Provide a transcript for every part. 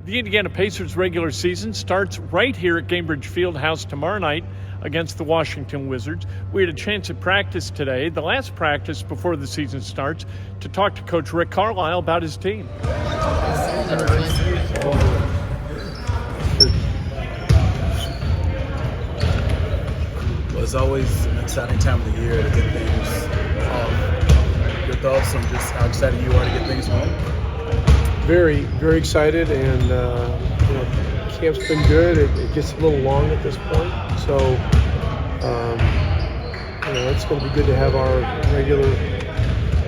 The Indiana Pacers regular season starts right here at Gainbridge Fieldhouse tomorrow night against the Washington Wizards. We had a chance at practice today, the last practice before the season starts, to talk to Coach Rick Carlisle about his team. Well, it's always an exciting time of the year to get things off. Your thoughts on just how excited you are to get things going? Very, very excited, and camp's been good. It gets a little long at this point, so it's going to be good to have our regular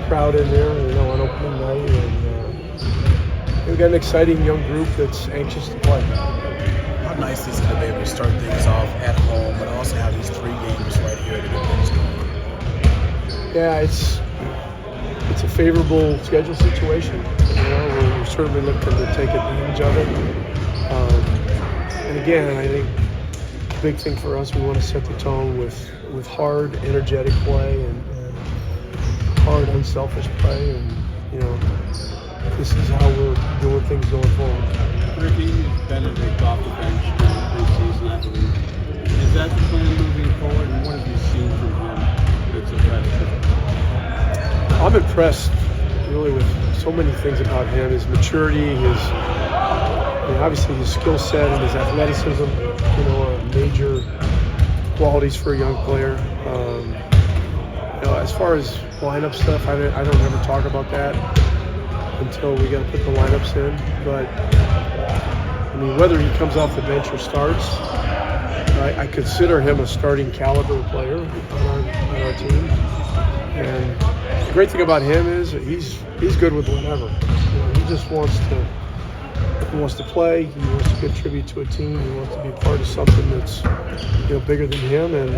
crowd in there, on opening night, and we've got an exciting young group that's anxious to play. How nice is it to be able to start things off at home, but also have these 3 games right here to get things going? Yeah, it's a favorable schedule situation. We're certainly looking to take advantage of it. And again, I think the big thing for us, we want to set the tone with hard, energetic play and hard, unselfish play. And this is how we're doing things going forward. Ricky Benedict off the bench during the preseason, I believe. Is that the plan moving forward, and what have you seen from him that's effective? I'm impressed, really, with so many things about him. His maturity, obviously his skill set and his athleticism, are major qualities for a young player. As far as lineup stuff, I don't ever talk about that until we got to put the lineups in. But whether he comes off the bench or starts, I consider him a starting caliber player on our team. And the great thing about him is he's good with whatever. He just wants to play. He wants to contribute to a team. He wants to be part of something that's bigger than him. And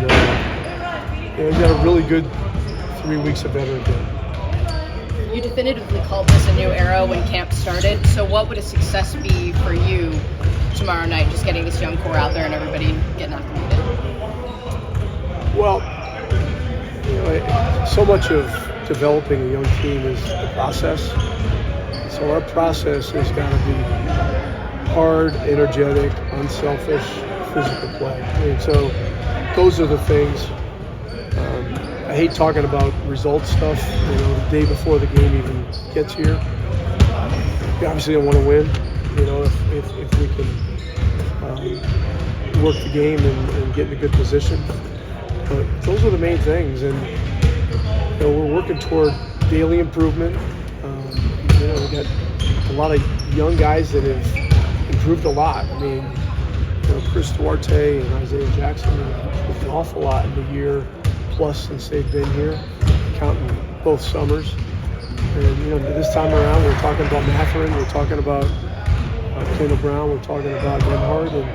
he's got a really good 3 weeks of veteran game. You definitively called this a new era when camp started. So what would a success be for you tomorrow night? Just getting this young core out there and everybody getting acclimated. Well, so much of developing a young team is the process. So our process has got to be hard, energetic, unselfish, physical play. So those are the things. I hate talking about result stuff, the day before the game even gets here. We obviously don't want to win, if we can work the game and get in a good position. But those are the main things, and we're working toward daily improvement. We got a lot of young guys that have improved a lot. Chris Duarte and Isaiah Jackson have improved an awful lot in the year plus since they've been here, counting both summers. And this time around, we're talking about Mathurin, we're talking about Kendall Brown, we're talking about Nemhard, and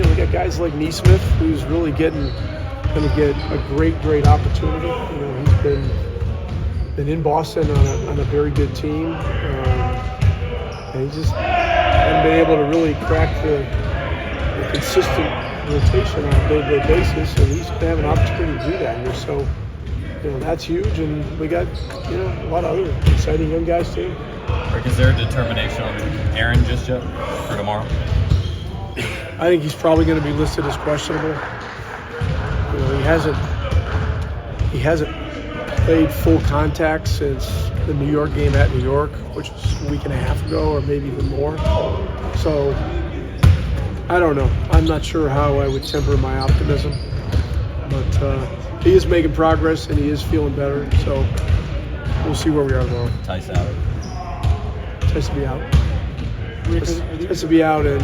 we got guys like Neesmith, who's really going to get a great opportunity. He's been in Boston on a very good team, and he just hasn't been able to really crack the consistent rotation on a day-to-day basis, and he's going to have an opportunity to do that here. So, that's huge, and we got a lot of other exciting young guys too. Rick, is there a determination on Aaron just yet for tomorrow? I think he's probably going to be listed as questionable. He hasn't played full contact since the New York game at New York, which was a week and a half ago, or maybe even more. So I don't know. I'm not sure how I would temper my optimism, but he is making progress and he is feeling better. So we'll see where we are tomorrow. Tice out. Tice to be out. Tice to be out, and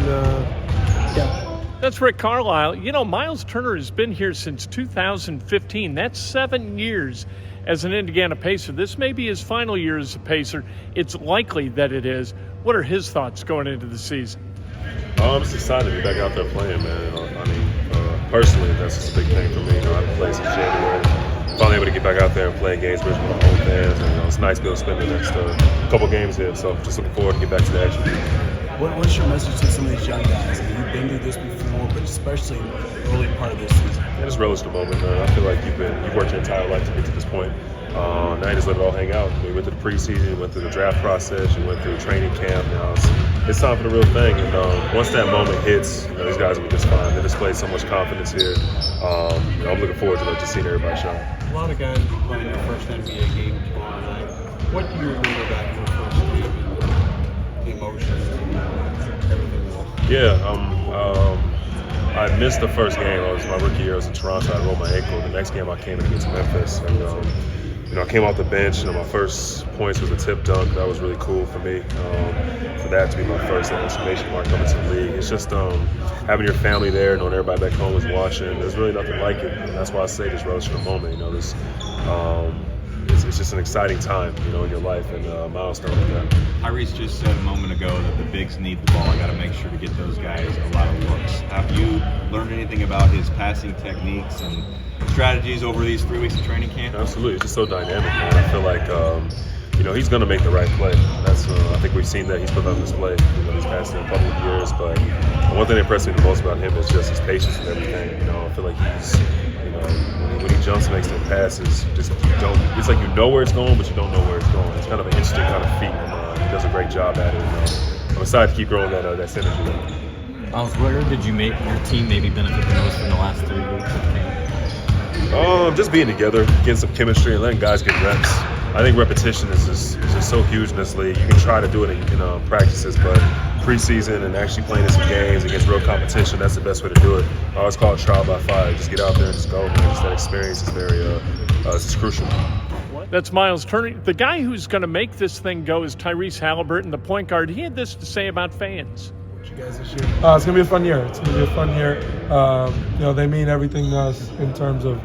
yeah. That's Rick Carlisle. Myles Turner has been here since 2015. That's 7 years as an Indiana Pacer. This may be his final year as a Pacer. It's likely that it is. What are his thoughts going into the season? I'm just excited to be back out there playing, man. Personally, that's just a big thing for me. I haven't played since January. Finally able to get back out there and play games with my own fans, and it's nice to be able to spend the next couple games here. So just looking forward to get back to the action. What's your message to some of these young guys? You've been through this before, but especially in the early part of this season. Yeah, just relish the moment, man. I feel like you've worked your entire life to get to this point. Now you just let it all hang out. We went through the preseason, went through the draft process, you went through training camp. Now it's time for the real thing. And once that moment hits, these guys will be just fine. They display so much confidence here. I'm looking forward to just seeing everybody shine. A lot of guys will be playing their first NBA game tomorrow night. What do you remember about your first game and the emotions and everything else? Yeah, I missed the first game. It was my rookie year. I was in Toronto. I rolled my ankle. The next game I came in against Memphis, and I came off the bench. My first points was a tip dunk. That was really cool for me. For that to be my first exclamation mark coming to the league. It's just having your family there, knowing everybody back home is watching. There's really nothing like it, and that's why I say just relish in the moment. It's just an exciting time, in your life, and a milestone like that. Tyrese just said a moment ago that the bigs need the ball. I got to make sure to get those guys a lot of looks. Have you learned anything about his passing techniques and strategies over these 3 weeks of training camp? Absolutely, it's just so dynamic, man. I feel like he's going to make the right play. That's I think we've seen that he's put on display these past couple of years. But one thing that impressed me the most about him is just his patience and everything. I feel like he's when he jumps and makes the passes, just it's like you know where it's going, but you don't know where it's going. It's kind of an interesting kind of feat, and he does a great job at it. I'm excited to keep growing that synergy. Myles, where did your team maybe benefit the most from the last 3 weeks of camp? Just being together, getting some chemistry, and letting guys get reps. I think repetition is just so huge in this league. You can try to do it in practices, but preseason and actually playing in some games against real competition, that's the best way to do it. I always call it trial by fire. Just get out there and just go. Just that experience is very it's crucial. That's Myles Turner. The guy who's going to make this thing go is Tyrese Haliburton, the point guard. He had this to say about fans. You guys this year? It's going to be a fun year. It's going to be a fun year. They mean everything to us in terms of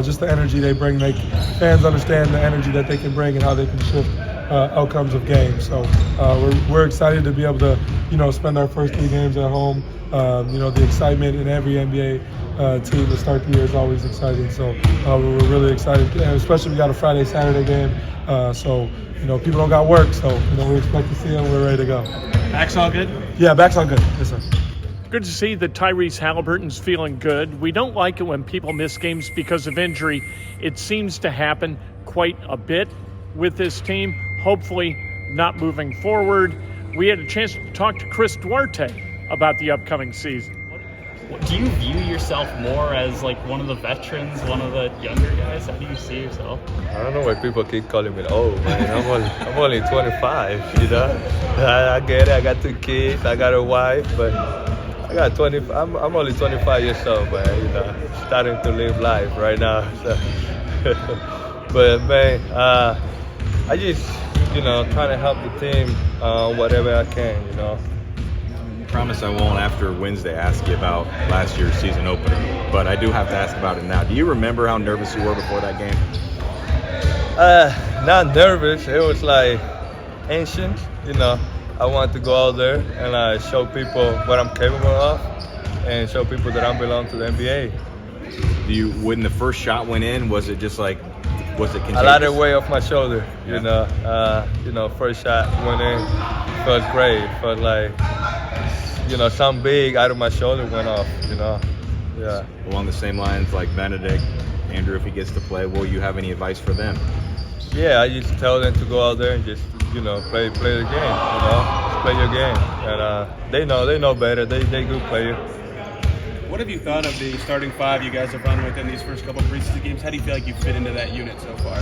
just the energy they bring. Make fans understand the energy that they can bring and how they can shift outcomes of games. So we're excited to be able to, spend our first 3 games at home. The excitement in every NBA team to start the year is always exciting. So we're really excited, and especially we got a Friday, Saturday game. So people don't got work. So we expect to see them. We're ready to go. Back's all good? Yeah, back's all good. Yes, sir. Good to see that Tyrese Haliburton's feeling good. We don't like it when people miss games because of injury. It seems to happen quite a bit with this team. Hopefully not moving forward. We had a chance to talk to Chris Duarte about the upcoming season. Do you view yourself more as like one of the veterans, one of the younger guys? How do you see yourself? I don't know why people keep calling me old, man. I'm only 25, I get it. I got 2 kids. I got a wife, but I got 20. I'm only 25 years old, man. Starting to live life right now. So. But man, I just trying to help the team whatever I can, Promise I won't after Wednesday ask you about last year's season opener, but I do have to ask about it now. Do you remember how nervous you were before that game? Not nervous. It was like ancient. I wanted to go out there and show people what I'm capable of, and show people that I belong to the NBA. When the first shot went in, was it contagious? A lot of weight off my shoulder. First shot went in, felt great. Felt like. Something big out of my shoulder went off, Yeah. Along the same lines like Benedict, Andrew, if he gets to play, will you have any advice for them? Yeah, I just tell them to go out there and just, play the game, just play your game. And they know better. They good players. What have you thought of the starting 5 you guys have run with in these first couple of preseason games? How do you feel like you fit into that unit so far?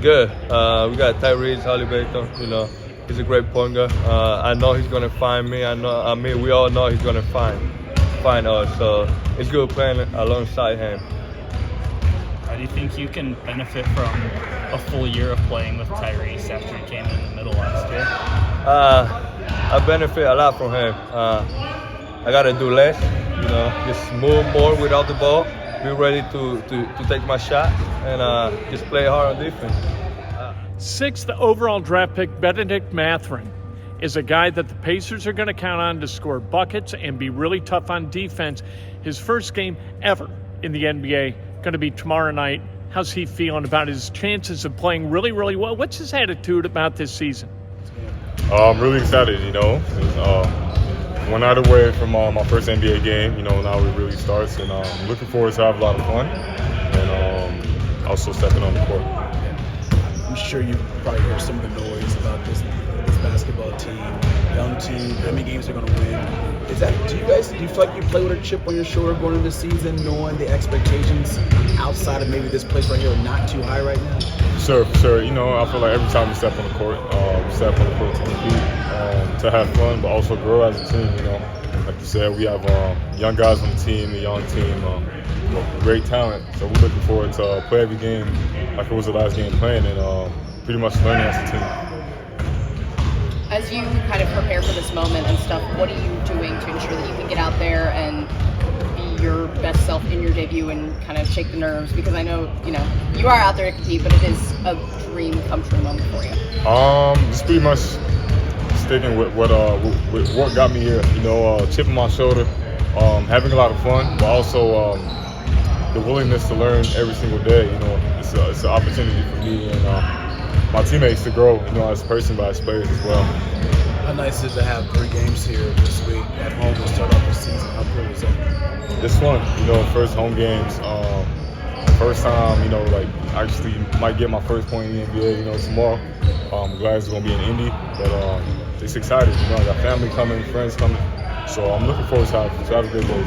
Good. We got Tyrese Haliburton, he's a great point guard. I know he's gonna find me. We all know he's gonna find us. So it's good playing alongside him. How do you think you can benefit from a full year of playing with Tyrese after he came in the middle last year? I benefit a lot from him. I gotta do less, just move more without the ball. Be ready to take my shot and just play hard on defense. 6th overall draft pick Benedict Mathurin is a guy that the Pacers are going to count on to score buckets and be really tough on defense. His first game ever in the NBA going to be tomorrow night. How's he feeling about his chances of playing really, really well? What's his attitude about this season? I'm really excited, one night away from my first NBA game, now it really starts, and I'm looking forward to have a lot of fun and also stepping on the court. I'm sure you probably heard some of the noise about this basketball team, young team, how many games they're going to win. Do you feel like you play with a chip on your shoulder going into the season, knowing the expectations outside of maybe this place right here are not too high right now? Sure, for sure. I feel like every time we step on the court, we step on the court to compete, to have fun, but also grow as a team. Like you said, we have young guys on the team, a young team, great talent. So we're looking forward to play every game like it was the last game playing, and pretty much learning as a team. As you kind of prepare for this moment and stuff, what are you doing to ensure that you can get out there and be your best self in your debut and kind of shake the nerves? Because I know, you are out there to compete, but it is a dream come true moment for you. Just pretty much sticking with what got me here. Chip on my shoulder, having a lot of fun, but also the willingness to learn every single day. It's an opportunity for me and my teammates to grow, as a person, but as players as well. How nice is it to have 3 games here this week at home to start off the season? How cool is that? It's fun, first home games. First time, actually might get my first point in the NBA, tomorrow. I'm glad it's going to be in Indy, but it's exciting. I got family coming, friends coming. So I'm looking forward to have a good day.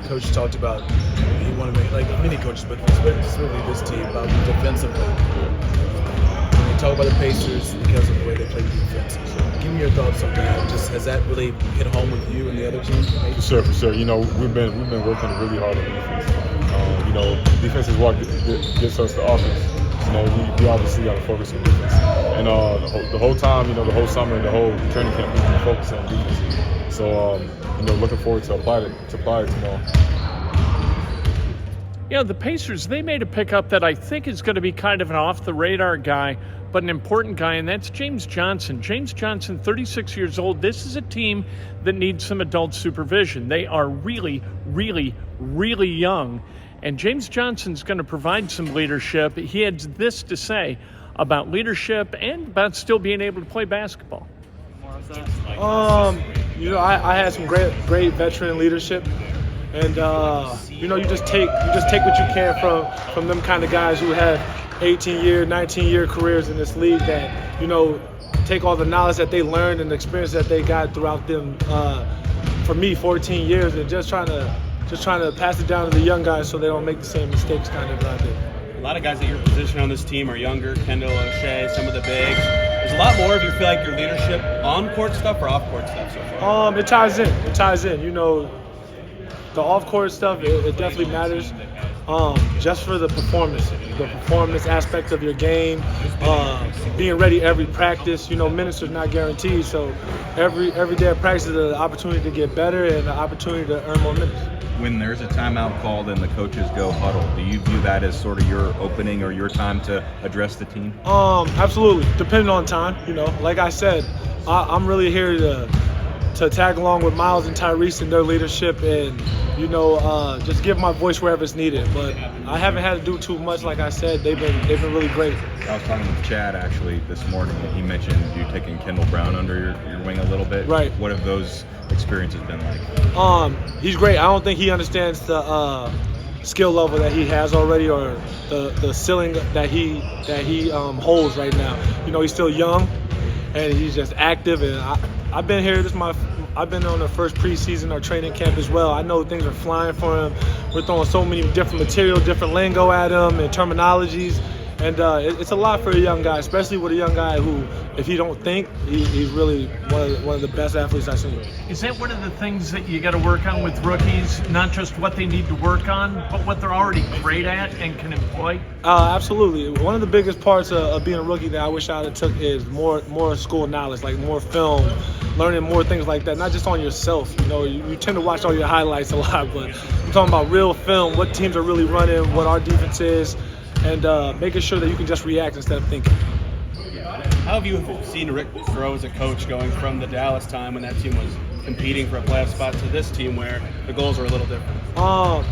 Coach talked about he wanted to make, like many coaches, but specifically this team, about defensively. Talk about the Pacers because of the way they play defense. Give me your thoughts on that. Has that really hit home with you and the other team? For sure. We've been working really hard on defense. Defense is what gets us the offense. We obviously got to focus on defense. And the whole time, the whole summer, the whole training camp, we've been focusing on defense. So, looking forward to apply it tomorrow. The Pacers, they made a pickup that I think is going to be kind of an off-the-radar guy, but an important guy, and that's James Johnson. James Johnson, 36 years old. This is a team that needs some adult supervision. They are really, really, really young, and James Johnson's going to provide some leadership. He had this to say about leadership and about still being able to play basketball. I had some great veteran leadership. And you just take what you can from them kind of guys who have 18-year, 19-year careers in this league that take all the knowledge that they learned and the experience that they got throughout them. For me, 14 years, and just trying to pass it down to the young guys so they don't make the same mistakes kind of that I did. A lot of guys at your position on this team are younger. Kendall, O'Shea, some of the bigs. There's a lot more of you feel like your leadership on court stuff or off court stuff so far. It ties in. The off-court stuff, it definitely matters. Just for the performance aspect of your game, being ready every practice. Minutes are not guaranteed, so every day of practice is an opportunity to get better and an opportunity to earn more minutes. When there's a timeout called and the coaches go huddle, do you view that as sort of your opening or your time to address the team? Absolutely, depending on time. Like I said, I'm really here to tag along with Myles and Tyrese and their leadership and, just give my voice wherever it's needed. But I haven't had to do too much. Like I said, they've been really great. I was talking with Chad actually this morning, and he mentioned you taking Kendall Brown under your wing a little bit. Right. What have those experiences been like? He's great. I don't think he understands the skill level that he has already or the ceiling that he holds right now. He's still young and he's just active, and I've been here. I've been on the first preseason or training camp as well. I know things are flying for him. We're throwing so many different material, different lingo at him and terminologies. And it's a lot for a young guy, especially with a young guy who, if he don't think, he's really one of the best athletes I've seen. Is that one of the things that you got to work on with rookies? Not just what they need to work on, but what they're already great at and can employ? Absolutely. One of the biggest parts of being a rookie that I wish I had took is more school knowledge, like more film, learning more things like that. Not just on yourself. You tend to watch all your highlights a lot, but I'm talking about real film, what teams are really running, what our defense is, and making sure that you can just react instead of thinking. How have you seen Rick grow as a coach going from the Dallas time when that team was competing for a playoff spot to this team where the goals are a little different?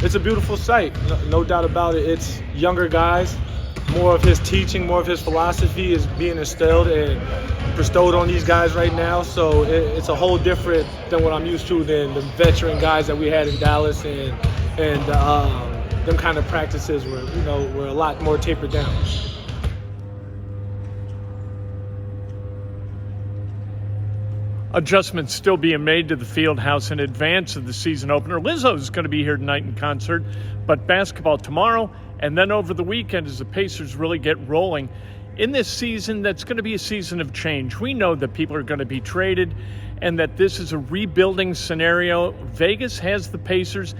It's a beautiful sight, no doubt about it. It's younger guys. More of his teaching, more of his philosophy is being instilled and bestowed on these guys right now. So it's a whole different than what I'm used to than the veteran guys that we had in Dallas and them kind of practices were a lot more tapered down. adjustments still being made to the field house in advance of the season opener. Lizzo's going to be here tonight in concert, but basketball tomorrow, and then over the weekend as the Pacers really get rolling. In this season, that's going to be a season of change. We know that people are going to be traded and that this is a rebuilding scenario. Vegas has the Pacers.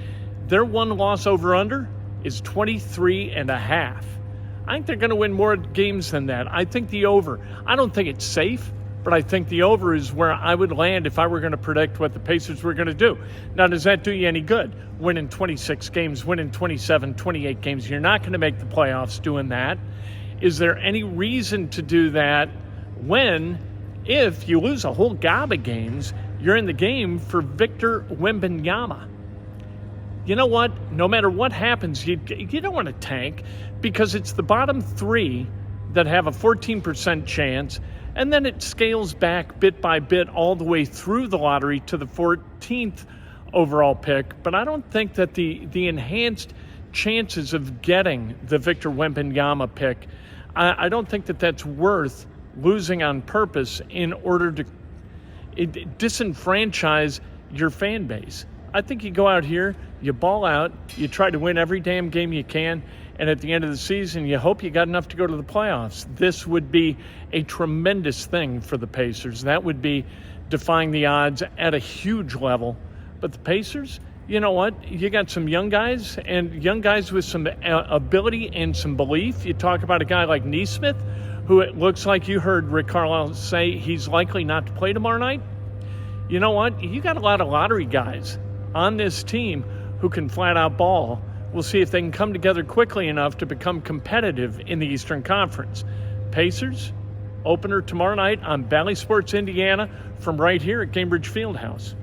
Their one loss over under is 23.5. I think they're going to win more games than that. I think the over. I don't think it's safe, but I think the over is where I would land if I were going to predict what the Pacers were going to do. Now, does that do you any good? Winning 26 games, winning 27, 28 games. You're not going to make the playoffs doing that. Is there any reason to do that when, if you lose a whole gob of games, you're in the game for Victor Wembanyama? You know what? No matter what happens, you don't want to tank, because it's the bottom three that have a 14% chance, and then it scales back bit by bit all the way through the lottery to the 14th overall pick. But I don't think that the enhanced chances of getting the Victor Wembanyama pick, I don't think that that's worth losing on purpose in order to disenfranchise your fan base. I think you go out here, you ball out, you try to win every damn game you can, and at the end of the season, you hope you got enough to go to the playoffs. This would be a tremendous thing for the Pacers. That would be defying the odds at a huge level. But the Pacers, you know what? You got some young guys, and young guys with some ability and some belief. You talk about a guy like Nesmith, who it looks like you heard Rick Carlisle say he's likely not to play tomorrow night. You know what? You got a lot of lottery guys on this team who can flat out ball. We'll see if they can come together quickly enough to become competitive in the Eastern Conference. Pacers, opener tomorrow night on Bally Sports Indiana from right here at Cambridge Fieldhouse.